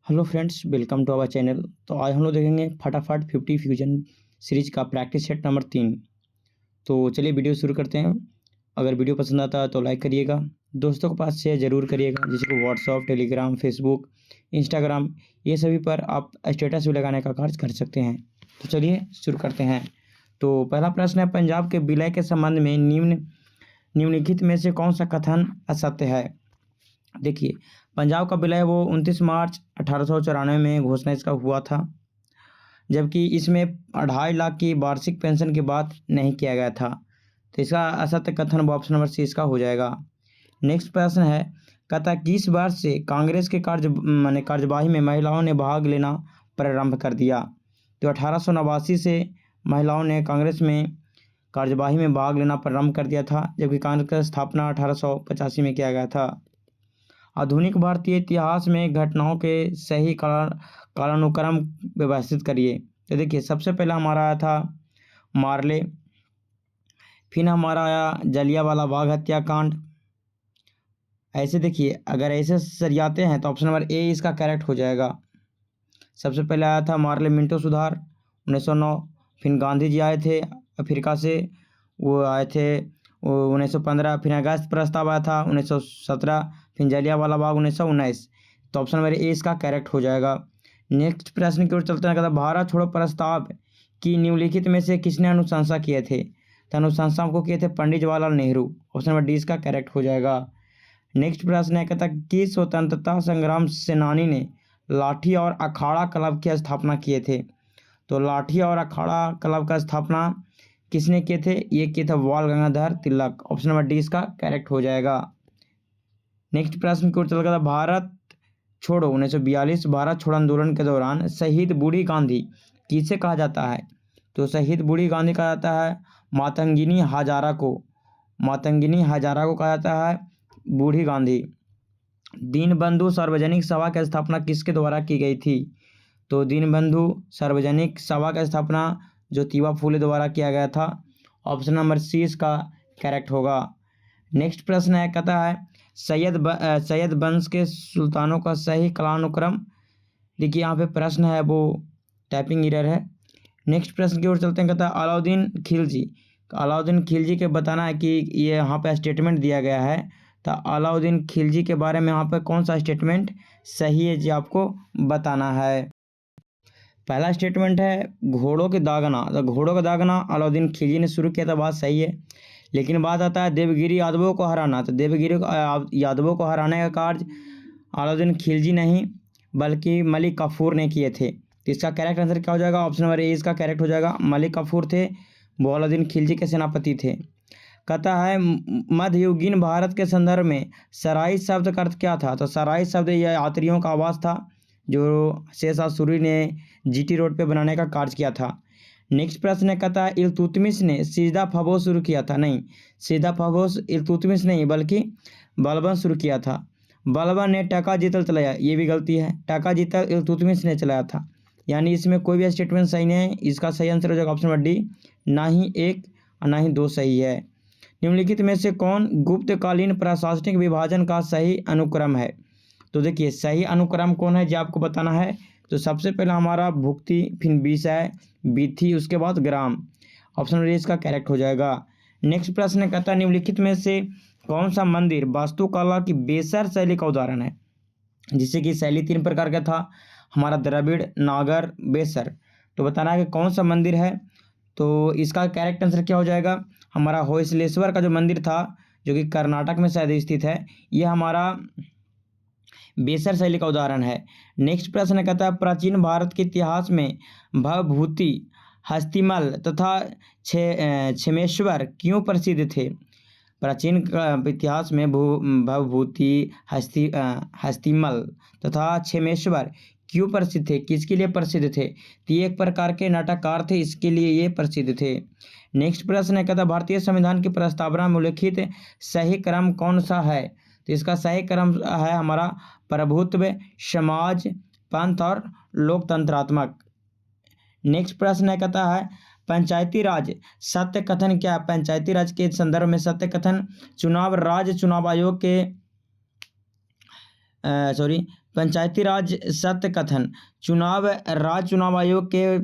Hello friends, welcome to our channel. तो आज हम लोग देखेंगे फटाफट 50 फ्यूजन सीरीज का प्रैक्टिस सेट नंबर 3। तो चलिए वीडियो शुरू करते हैं। अगर वीडियो पसंद आता है तो लाइक करिएगा, दोस्तों के पास शेयर ज़रूर करिएगा, जिसको व्हाट्सअप, टेलीग्राम, फेसबुक, इंस्टाग्राम ये सभी पर आप स्टेटस भी लगाने का कार्य कर सकते हैं। तो चलिए शुरू करते हैं। तो पहला प्रश्न है, पंजाब के विलय के संबंध में निम्नलिखित में से कौन सा कथन असत्य है। देखिए, पंजाब का विलय वो 29 मार्च 1894 में घोषणा इसका हुआ था, जबकि इसमें 2.5 लाख की वार्षिक पेंशन की बात नहीं किया गया था। तो इसका असत्य कथन वो ऑप्शन नंबर सी इसका हो जाएगा। नेक्स्ट प्रश्न है, कहता किस वर्ष से कांग्रेस के कार्यवाही में महिलाओं ने भाग लेना प्रारंभ कर दिया। तो 1889 से महिलाओं ने कांग्रेस में कार्यवाही में भाग लेना प्रारंभ कर दिया था, जबकि कांग्रेस का स्थापना 1885 में किया गया था। आधुनिक भारतीय इतिहास में घटनाओं के सही कालानुक्रम व्यवस्थित करिए। तो देखिए, सबसे पहला हमारा आया था मार्ले, फिर हमारा आया जलियांवाला बाग हत्याकांड। ऐसे देखिए, अगर ऐसे सरियाते हैं तो ऑप्शन नंबर ए इसका करेक्ट हो जाएगा। सबसे पहले आया था मार्ले मिंटो सुधार 1909, फिर गांधी जी आए थे अफ्रीका से, वो आए थे 1915, फिर अगस्त प्रस्ताव आया था 1917, फिर जलियांवाला बाग 1919। तो ऑप्शन नंबर ए इसका करेक्ट हो जाएगा। नेक्स्ट प्रश्न की ओर चलते हैं। कहता भारत छोड़ो प्रस्ताव की निम्नलिखित में से किसने अनुशंसा किए थे। तो अनुशंसा को किए थे Pandit Jawaharlal Nehru. Option number D इसका करेक्ट हो जाएगा। नेक्स्ट प्रश्न है, कहता किस स्वतंत्रता संग्राम सेनानी ने लाठी और अखाड़ा क्लब की स्थापना किए थे। तो लाठी और अखाड़ा क्लब का स्थापना किसने किए थे, ये किए थे बाल Gangadhar Tilak. Option number D इसका करेक्ट हो जाएगा। नेक्स्ट प्रश्न की ओर चल गया, भारत छोड़ो 1942 भारत छोड़ो आंदोलन के दौरान शहीद बूढ़ी गांधी किसे कहा जाता है। तो शहीद बूढ़ी गांधी कहा जाता है मातंगिनी हजारा को। मातंगिनी हजारा को कहा जाता है बूढ़ी गांधी। दीनबंधु सार्वजनिक सभा की स्थापना किसके द्वारा की गई थी। तो दीनबंधु सार्वजनिक सभा की स्थापना ज्योतिबा फूले द्वारा किया गया था। ऑप्शन नंबर सी इसका करेक्ट होगा। नेक्स्ट प्रश्न है, कहता है सैयद वंश के सुल्तानों का सही कालानुक्रम। देखिए, यहाँ पे प्रश्न है वो टाइपिंग एरर है। नेक्स्ट प्रश्न की ओर चलते हैं। कहता है अलाउद्दीन खिलजी के बताना है कि ये यहाँ पे स्टेटमेंट दिया गया है, तो अलाउद्दीन खिलजी के बारे में यहाँ पे कौन सा स्टेटमेंट सही है जी आपको बताना है। पहला स्टेटमेंट है घोड़ों के दागना। तो घोड़ों का दागना अलाउद्दीन खिलजी ने शुरू किया था, बात सही है। लेकिन बात आता है देवगिरी यादवों को हराना। तो देवगिरी यादवों को हराने का कार्य अलाउद्दीन खिलजी नहीं बल्कि मलिक काफूर ने किए थे। तो इसका करेक्ट आंसर क्या हो जाएगा, ऑप्शन नंबर ए इसका करेक्ट हो जाएगा। मलिक काफूर थे, वो अलाउद्दीन खिलजी के सेनापति थे। कहता है मध्ययुगीन भारत के संदर्भ में सराय शब्द का अर्थ क्या था। तो सराय शब्द यह यात्रियों का आवास था जो शेरशाह सूरी ने जीटी रोड पे बनाने का कार्य किया था। नेक्स्ट प्रश्न है, कहता है इल्तुतमिश ने सीधा फबोस शुरू किया था। नहीं, सीधा फबोस इल्तुतमिश नहीं बल्कि बलबन शुरू किया था। बलबन ने टाका जीतल चलाया, ये भी गलती है। टाका जीतल इल्तुतमिश ने चलाया था, यानी इसमें कोई भी स्टेटमेंट सही नहीं है। इसका सही आंसर हो जाएगा ऑप्शन नंबर डी, ना ही 1 और ना ही 2 सही है। निम्नलिखित में से कौन गुप्तकालीन प्रशासनिक विभाजन का सही अनुक्रम है। तो देखिए, सही अनुक्रम कौन है जी आपको बताना है। तो सबसे पहला हमारा भुक्ति, फिर विषय, विधि, उसके बाद ग्राम। ऑप्शन नंबर ए इसका करेक्ट हो जाएगा। नेक्स्ट प्रश्न कहता है निम्नलिखित में से कौन सा मंदिर वास्तुकला की बेसर शैली का उदाहरण है। जिससे कि शैली 3 प्रकार का था हमारा, द्रविड़, नागर, बेसर। तो बताना है कि कौन सा मंदिर है। तो इसका करेक्ट आंसर क्या हो जाएगा, हमारा होयसलेश्वर का जो मंदिर था जो कि कर्नाटक में शायद स्थित है, यह हमारा बेसर शैली का उदाहरण है। नेक्स्ट प्रश्न कहता है प्राचीन भारत के इतिहास में भवभूति, हस्तिमल तथा क्षेमेश्वर क्यों प्रसिद्ध थे। प्राचीन इतिहास में भवभूति, हस्तिमल तथा क्षेमेश्वर क्यों प्रसिद्ध थे, किसके लिए प्रसिद्ध थे। तो ये एक प्रकार के नाटककार थे, इसके लिए ये प्रसिद्ध थे। नेक्स्ट प्रश्न है, कहता भारतीय संविधान की प्रस्तावना में उल्लिखित सही क्रम कौन सा है। तो इसका सही क्रम है हमारा प्रभुत्व, समाज, पंथ और लोकतंत्रात्मक। नेक्स्ट प्रश्न है, कहता है पंचायती राज सत्य कथन क्या है। पंचायती राज के संदर्भ में सत्य कथन राज्य चुनाव आयोग के पंचायती राज सत्य कथन चुनाव राज्य चुनाव आयोग के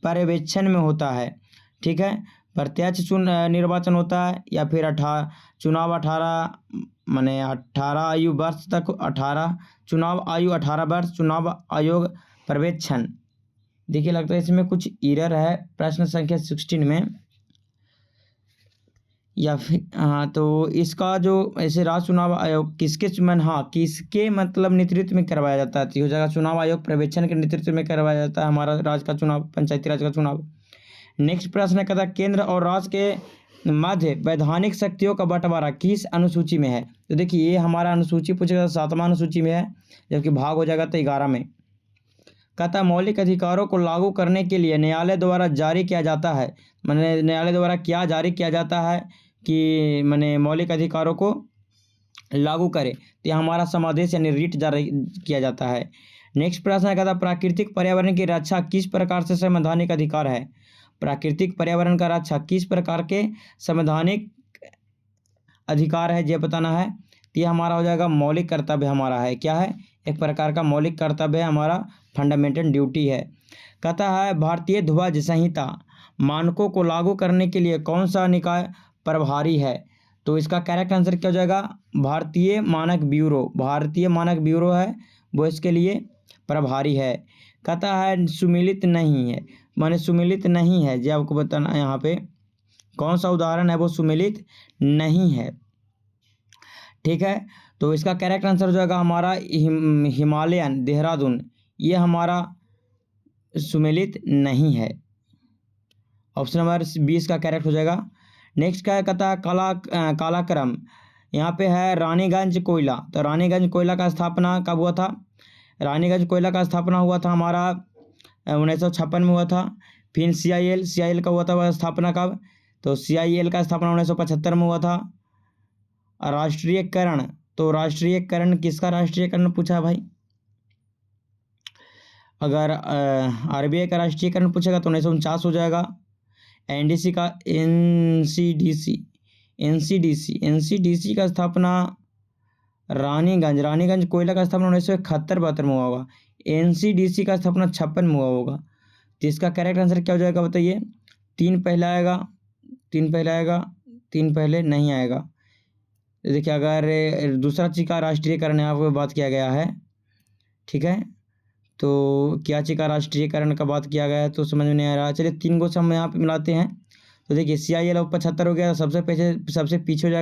पर्यवेक्षण में होता है। ठीक है, प्रत्यक्ष निर्वाचन होता है या फिर चुनाव 18 आयु वर्ष तक 18 चुनाव आयु 18 वर्ष चुनाव आयोग पर्यवेक्षण। देखिए लगता है इसमें कुछ एरर है प्रश्न संख्या 16 में, या फिर हाँ, तो इसका जो ऐसे राज्य चुनाव आयोग किसके मतलब नेतृत्व में करवाया जाता है, तो हो जाएगा चुनाव आयोग पर्यवेक्षण के नेतृत्व में करवाया जाता है हमारा राज्य का चुनाव, पंचायती राज का चुनाव। नेक्स्ट प्रश्न है कहता है केंद्र और राज्य के मध्य वैधानिक शक्तियों का बंटवारा किस अनुसूची में है। तो देखिए ये हमारा अनुसूची पूछेगा 7वां अनुसूची में है, जबकि भाग हो जाएगा तो 11 में। कहता मौलिक अधिकारों को लागू करने के लिए न्यायालय द्वारा जारी किया जाता है, मैंने न्यायालय द्वारा क्या जारी किया जाता है कि मैंने मौलिक अधिकारों को लागू करे, तो हमारा समादेश यानी रिट जारी किया जाता है। नेक्स्ट प्रश्न है कहता प्राकृतिक पर्यावरण की रक्षा किस प्रकार से संवैधानिक अधिकार है। प्राकृतिक पर्यावरण का रक्षा किस प्रकार के संवैधानिक अधिकार है ये बताना है। तो ये हमारा हो जाएगा मौलिक कर्तव्य हमारा है, क्या है, एक प्रकार का मौलिक कर्तव्य है हमारा, फंडामेंटल ड्यूटी है। कहता है भारतीय ध्वज संहिता मानकों को लागू करने के लिए कौन सा निकाय प्रभारी है। तो इसका करेक्ट आंसर क्या हो जाएगा, भारतीय मानक ब्यूरो है वो इसके लिए प्रभारी है। कहता है सुमिलित नहीं है, माने सुमिलित नहीं है, जो आपको बताना यहाँ पे कौन सा उदाहरण है वो सुमिलित नहीं है। ठीक है, तो इसका करेक्ट आंसर हो जाएगा हमारा हिमालयन देहरादून, ये हमारा सुमिलित नहीं है। ऑप्शन नंबर 20 का करेक्ट हो जाएगा। नेक्स्ट क्या कहता है कालाक्रम, यहाँ पे है रानीगंज कोयला। तो रानीगंज कोयला का स्थापना कब हुआ था। रानीगंज कोयला का स्थापना हुआ था हमारा 1956 में हुआ था। फिर CIL का हुआ था स्थापना कब, तो CIL का स्थापना 1975 में हुआ था। राष्ट्रीयकरण, तो राष्ट्रीयकरण किसका राष्ट्रीयकरण पूछा है भाई, अगर RBI का राष्ट्रीयकरण पूछेगा तो 1949 हो जाएगा। NDC का NCDC का स्थापना रानीगंज कोयला का स्थापना 1971-72 में हुआ होगा। NCDC का स्थापना 56 में हुआ होगा। तो इसका करेक्ट आंसर क्या हो जाएगा बताइए, 3 पहले आएगा, 3 पहले नहीं आएगा। देखिए अगर दूसरा चीज़ का राष्ट्रीयकरण यहाँ पर बात किया गया है, ठीक है, तो क्या चीज़ का राष्ट्रीयकरण का बात किया गया है तो समझ में नहीं आ रहा। चलिए 3 को हम यहाँ पे मिलाते हैं। तो देखिए CIL 75 हो गया, सबसे पीछे हो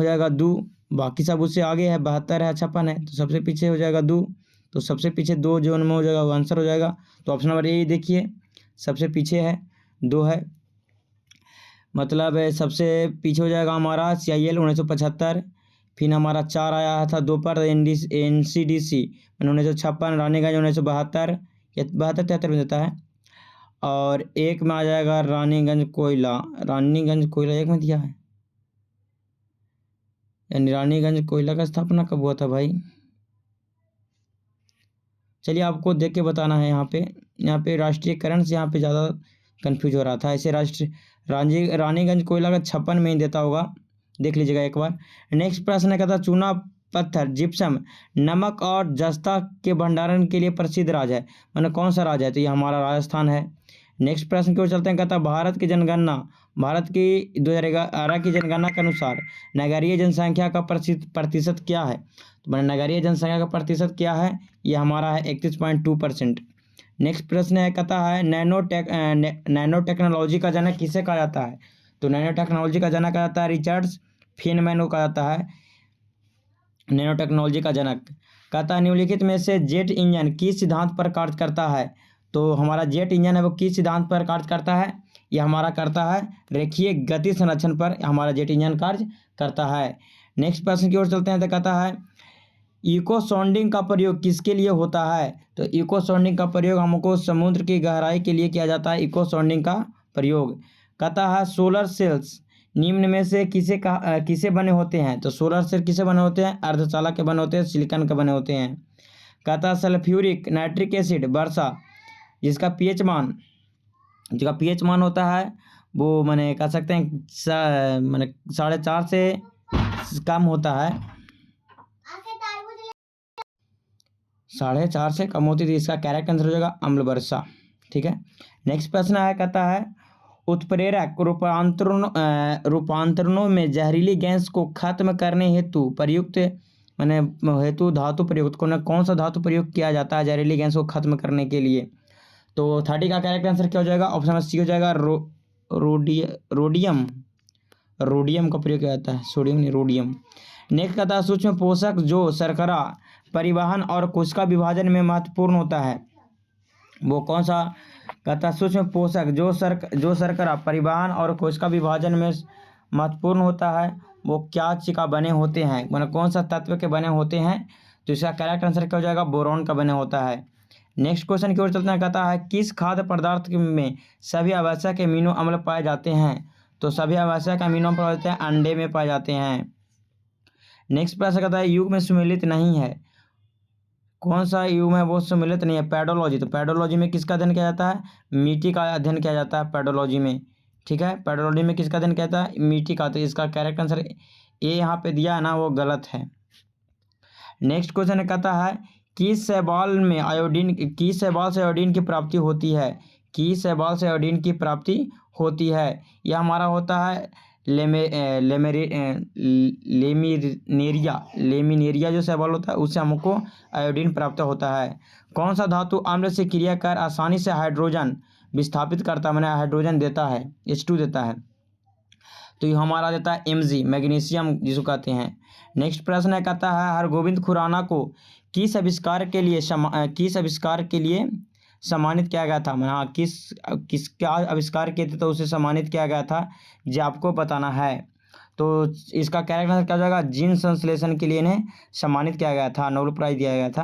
जाएगा 2, बाकी सब उससे आगे है 72 है 56 है, तो सबसे पीछे हो जाएगा 2, तो सबसे पीछे 2 जो उनमें हो जाएगा वो आंसर हो जाएगा। तो ऑप्शन नंबर ए देखिए सबसे पीछे है 2 है, मतलब सबसे पीछे हो जाएगा हमारा CIL 1975, फिर हमारा 4 आया था 2 पर NCDC 1956, रानीगंज 1972 या 72-73 में देता है, और 1 में आ जाएगा रानीगंज कोयला एक में दिया है, यानी रानीगंज कोयला का स्थापना कब हुआ था भाई। चलिए आपको देख के बताना है, यहाँ पे राष्ट्रीयकरण से यहाँ पे ज़्यादा कंफ्यूज हो रहा था। ऐसे रानीगंज कोयला का 56 में ही देता होगा, देख लीजिएगा एक बार। नेक्स्ट प्रश्न है कहता चूना पत्थर जिप्सम नमक और जस्ता के भंडारण के लिए प्रसिद्ध राज्य है, मतलब कौन सा राज्य है, तो ये हमारा राजस्थान है। नेक्स्ट प्रश्न की ओर चलते हैं, कहता भारत की 2011 की जनगणना के अनुसार नगरीय जनसंख्या का प्रतिशत क्या है। तो मैंने नगरीय जनसंख्या का प्रतिशत क्या है, ये हमारा है 31.2%। नेक्स्ट प्रश्न है कहता है नैनो टेक्नोलॉजी का जनक किसे कहा जाता है। तो नैनो टेक्नोलॉजी का जनक कहा जाता है रिचर्ड फेनमैन को कहा जाता है नैनो टेक्नोलॉजी का जनक। कहता है निम्नलिखित में से जेट इंजन किस सिद्धांत पर कार्य करता है। तो हमारा जेट इंजन है वो किस सिद्धांत पर कार्य करता है, ये हमारा करता है रेखीय गति संरक्षण पर हमारा जेट इंजन कार्य करता है। नेक्स्ट प्रश्न की ओर चलते हैं, तो कहता है इको साउंडिंग का प्रयोग किसके लिए होता है। तो इको साउंडिंग का प्रयोग हमको समुद्र की गहराई के लिए किया जाता है, इको साउंडिंग का प्रयोग। कहता है सोलर सेल्स निम्न में से किसे बने होते हैं। तो सोलर सेल किसे बने होते हैं, अर्धचालक के बने होते हैं, सिलिकॉन के बने होते हैं। कहता है सल्फ्यूरिक नाइट्रिक एसिड वर्षा जिसका pH मान होता है वो मैंने कह सकते हैं मैंने 4.5 से कम होता है। 4.5 से कम होती थी। इसका करेक्ट आंसर हो जाएगा अम्ल वर्षा। ठीक है, नेक्स्ट प्रश्न आया, कहता है उत्प्रेरक रूपांतरणों में जहरीली गैस को खत्म करने हेतु प्रयुक्त मैंने हेतु धातु प्रयुक्त कौन सा धातु प्रयोग किया जाता है जहरीली गैस को खत्म करने के लिए? तो 30 का करेक्ट आंसर क्या हो जाएगा? ऑप्शन सी हो जाएगा रोडियम। रोडियम का प्रयोग किया जाता है, सोडियम नहीं, रोडियम। नेक्स्ट कहता है सूक्ष्म पोषक जो शर्करा परिवहन और कोशिका विभाजन में महत्वपूर्ण होता है, वो कौन सा? कहता है सूक्ष्म पोषक जो शर्करा परिवहन और कोशिका विभाजन में महत्वपूर्ण होता है, वो क्या चीज का बने होते हैं, मतलब कौन सा तत्व के बने होते हैं? तो इसका करेक्ट आंसर क्या हो जाएगा? बोरॉन का बने होता है। नेक्स्ट क्वेश्चन की ओर चलते हैं, कहता है किस खाद्य पदार्थ में सभी आवश्यक अमीनो अम्ल पाए जाते हैं? तो सभी आवश्यक अमीनो अम्ल पाए जाते हैं अंडे में पाए जाते हैं। नेक्स्ट प्रश्न कहता है युग में सम्मिलित नहीं है, कौन सा युग में वो सम्मिलित नहीं है? पेडोलॉजी। तो पेडोलॉजी में किसका अध्ययन किया जाता है? मिट्टी का अध्ययन किया जाता है पेडोलॉजी में। ठीक है, पेडोलॉजी में किसका अध्ययन किया जाता है? मिट्टी का। तो इसका करेक्ट आंसर ए यहाँ पे दिया है ना, वो गलत है। नेक्स्ट क्वेश्चन कहता है किस शैवाल से आयोडीन की प्राप्ति होती है? किस शैवाल से आयोडीन की प्राप्ति होती है? यह हमारा होता है लेमिनेरिया जो शैवाल होता है उससे हमको आयोडीन प्राप्त होता है। कौन सा धातु अम्ल से क्रिया कर आसानी से हाइड्रोजन विस्थापित करता है, मैंने हाइड्रोजन देता है, H2 देता है? तो ये हमारा देता है Mg, मैग्नीशियम जिसको कहते हैं। नेक्स्ट प्रश्न है, कहता है हरगोविंद खुराना को किस आविष्कार के लिए सम्मानित किया गया था? हाँ, किसका आविष्कार किए थे तो उसे सम्मानित किया गया था, जो आपको बताना है। तो इसका करेक्ट आंसर क्या हो जाएगा? जीन संश्लेषण के लिए इन्हें सम्मानित किया गया था, नोबेल प्राइज दिया गया था।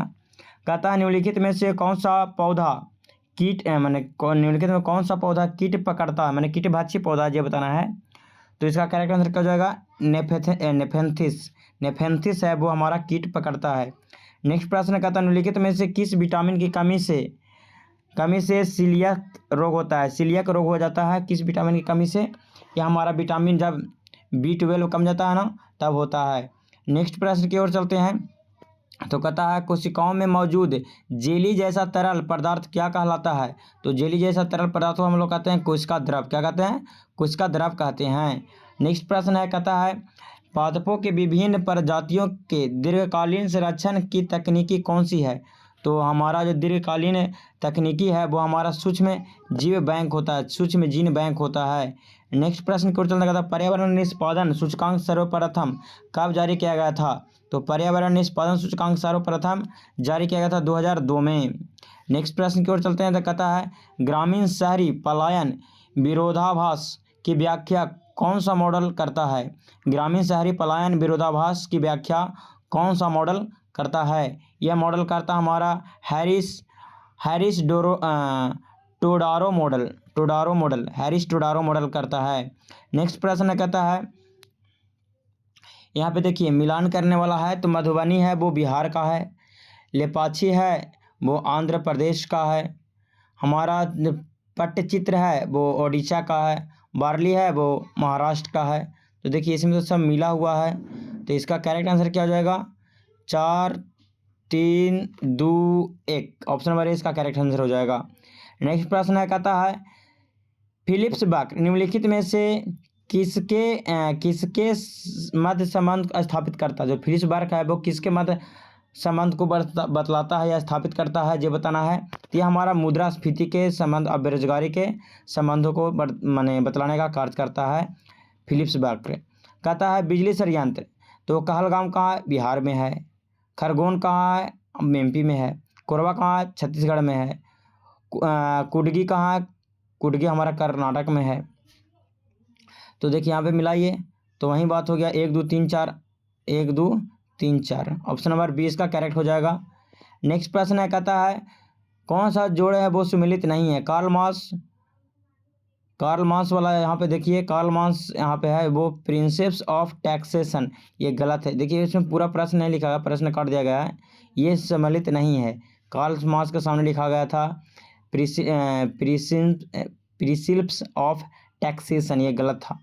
कहता है निम्नलिखित में से कौन सा पौधा निम्नलिखित में कौन सा पौधा कीट पकड़ता है, मैंने कीटभाक्षी पौधा ये बताना है। तो इसका करेक्ट आंसर क्या हो जाएगा? नेफेंथिस है, वो हमारा कीट पकड़ता है। नेक्स्ट प्रश्न कहता है निम्नलिखित में से किस विटामिन की कमी से सीलियक रोग होता है? सीलियक रोग हो जाता है किस विटामिन की कमी से? यह हमारा विटामिन जब B12 कम जाता है ना, तब होता है। नेक्स्ट प्रश्न की ओर चलते हैं, तो कहता है कोशिकाओं में मौजूद जेली जैसा तरल पदार्थ क्या कहलाता है? तो जेली जैसा तरल पदार्थ को हम लोग कहते हैं कोशिका द्रव। क्या कहते हैं? कोशिका द्रव कहते हैं। नेक्स्ट प्रश्न है, कहता है पादपों के विभिन्न प्रजातियों के दीर्घकालीन संरक्षण की तकनीकी कौन सी है? तो हमारा जो दीर्घकालीन तकनीकी है वो हमारा सूक्ष्म जीव बैंक होता है, सूक्ष्म जीन बैंक होता है। नेक्स्ट प्रश्न की ओर चलना, कहता है पर्यावरण निष्पादन सूचकांक सर्वप्रथम कब जारी किया गया था? तो पर्यावरण निष्पादन सूचकांक सर्वप्रथम जारी किया गया था 2002 में। नेक्स्ट प्रश्न की ओर चलते हैं, तो कहता है ग्रामीण शहरी पलायन विरोधाभास की व्याख्या कौन सा मॉडल करता है? ग्रामीण शहरी पलायन विरोधाभास की व्याख्या कौन सा मॉडल करता है? यह मॉडल करता हमारा हैरिस टोडारो मॉडल करता है। नेक्स्ट प्रश्न कहता है, यहाँ पे देखिए मिलान करने वाला है, तो मधुबनी है वो बिहार का है, लेपाक्षी है वो आंध्र प्रदेश का है, हमारा पट्टचित्र है वो ओडिशा का है, बार्ली है वो महाराष्ट्र का है। तो देखिए इसमें तो सब मिला हुआ है, तो इसका करेक्ट आंसर क्या हो जाएगा? 4 3 2 1, ऑप्शन नंबर ए इसका करेक्ट आंसर हो जाएगा। नेक्स्ट प्रश्न है, कहता है फिलिप्स बर्क निम्नलिखित में से किसके मध्य संबंध स्थापित करता है? जो फिलिप्स बर्क है वो किसके मध्य संबंध को बतलाता है या स्थापित करता है, ये बताना है। तो यह हमारा मुद्रास्फीति के संबंध और बेरोजगारी के संबंधों को बतलाने का कार्य करता है फिलिप्स बर्क। कहता है बिजली संयंत्र, तो कहलगांव कहाँ है? बिहार में है। खरगोन कहाँ है? MP में है। कोरबा कहाँ है? छत्तीसगढ़ में है। कुडगी कहाँ है? कुडगी हमारा कर्नाटक में है। तो देखिए यहाँ पे मिलाइए, तो वही बात हो गया 1 2 3 4, 1 2 3 4, ऑप्शन नंबर 20 का करेक्ट हो जाएगा। नेक्स्ट प्रश्न है, कहता है कौन सा जोड़ है वो सम्मिलित नहीं है? कार्ल मार्क्स वाला यहाँ पे देखिए, कार्ल मार्क्स यहाँ पे है वो प्रिंसिप्स ऑफ टैक्सेशन, ये गलत है। देखिए इसमें पूरा प्रश्न नहीं लिखा गया, प्रश्न काट दिया गया है, ये सम्मिलित नहीं है। कार्ल मार्क्स के सामने लिखा गया था प्रिंसिप्स ऑफ टैक्सेशन, ये गलत था।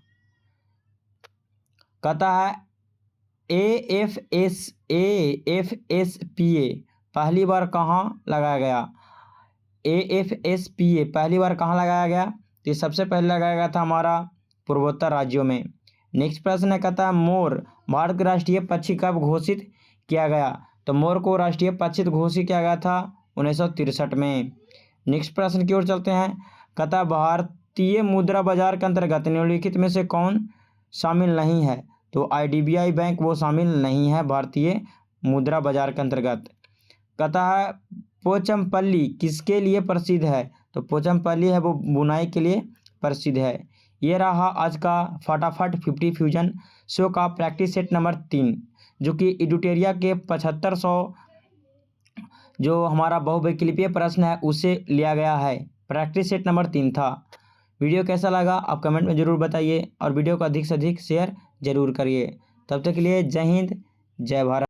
कहता है AFSPA पहली बार कहाँ लगाया गया? AFSPA पहली बार कहाँ लगाया गया? तो ये सबसे पहले लगाया गया था हमारा पूर्वोत्तर राज्यों में। नेक्स्ट प्रश्न है, कहता है मोर भारत के राष्ट्रीय पक्षी कब घोषित किया गया? तो मोर को राष्ट्रीय पक्षी घोषित किया गया था 1963 में। नेक्स्ट प्रश्न की ओर चलते हैं, कहता है भारतीय मुद्रा बाजार के अंतर्गत निम्नलिखित में से कौन शामिल नहीं है? तो IDBI बैंक वो शामिल नहीं है भारतीय मुद्रा बाजार के अंतर्गत। कहता है पोचमपल्ली किसके लिए प्रसिद्ध है? तो पोचमपल्ली है वो बुनाई के लिए प्रसिद्ध है। ये रहा आज का फटाफट 50 फ्यूजन शो का प्रैक्टिस सेट नंबर 3, जो कि एडुटेरिया के 7500 जो हमारा बहुविकल्पीय प्रश्न है उससे लिया गया है। प्रैक्टिस सेट नंबर 3 था। वीडियो कैसा लगा आप कमेंट में ज़रूर बताइए और वीडियो को अधिक से अधिक शेयर जरूर करिए। तब तक के लिए जय हिंद, जय भारत।